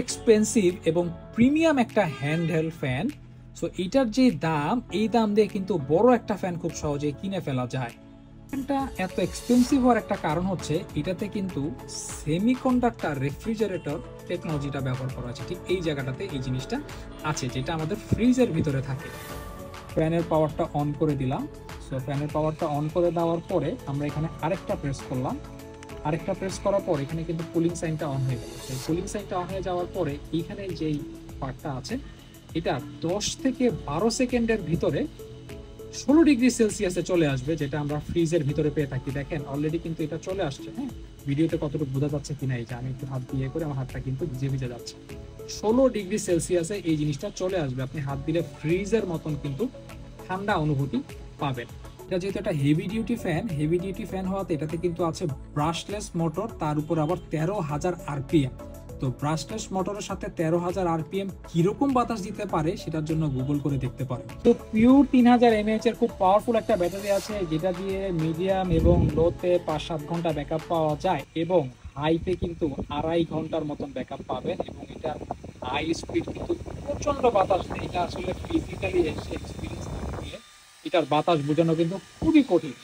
Expensive এবং premium একটা handheld fan. So এটার যে দাম, এই দাম দিয়ে কিন্তু বড় একটা ফ্যান খুব সহজে কিনে ফেলা যায়। ফ্যানটা এত এক্সপেন্সিভ হওয়ার একটা কারণ হচ্ছে এটাতে কিন্তু সেমিকন্ডাক্টর রেফ্রিজারেটর টেকনোলজিটা ব্যবহার করা আছে। ঠিক এই জায়গাটাতে এই জিনিসটা আছে, যেটা আমাদের ফ্রিজের ভিতরে থাকে। ফ্যানের পাওয়ারটা অন করে দিলাম। সো ফ্যানের পাওয়ারটা অন করে দেওয়ার পরে আমরা এখানে আরেকটা প্রেস করলাম। আরেকটা প্রেস করার পর এখানে কিন্তু কুলিং সাইনটা অন হয়ে গেল। সেই কুলিং সাইনটা অন হয়ে যাওয়ার পরে এইখানে যেই পার্টটা আছে এটা 10 থেকে 12 সেকেন্ডের ভিতরে 16 ডিগ্রি সেলসিয়াসে চলে আসবে, যেটা আমরা ফ্রিজের ভিতরে পেয়ে থাকি। দেখেন অলরেডি কিন্তু এটা চলে আসছে। হ্যাঁ, ভিডিওতে কতটুকু বোঝা যাচ্ছে কিনা, এই যে আমি একটু হাত দিয়ে করে আমার হাতটা কিন্তু ভিজে ভিজে যাচ্ছে। 16 ডিগ্রি সেলসিয়াসে এই জিনিসটা চলে আসবে। আপনি হাত দিলে ফ্রিজের মতন কিন্তু ঠান্ডা অনুভূতি পাবেন। এটা যেহেতু একটা হেভি ডিউটি ফ্যান হওয়াতে এটাতে কিন্তু আছে ব্রাশলেস মোটর, তার উপর আবার 13,000 আরপিএম। তো ব্রাশলেস মোটরের সাথে 13,000 আরপিএম কিরকম বাতাস দিতে পারে সেটার জন্য গুগল করে দেখতে পারেন। তো পিওর 3000 এমএএইচ এর খুব পাওয়ারফুল একটা ব্যাটারি আছে, যেটা দিয়ে মিডিয়াম এবং লোতে 5-7 ঘন্টা ব্যাকআপ পাওয়া যায়, এবং হাইতে কিন্তু 2.5 ঘন্টার মতন ব্যাকআপ পাবেন। এবং এটা হাই স্পিড কিন্তু প্রচন্ড বাতাস দেয়। এটা আসলে ফিজিক্যালি এসে এক্সপিরিয়েন্স না করলে এটার বাতাস বোঝানো কিন্তু খুবই কঠিন।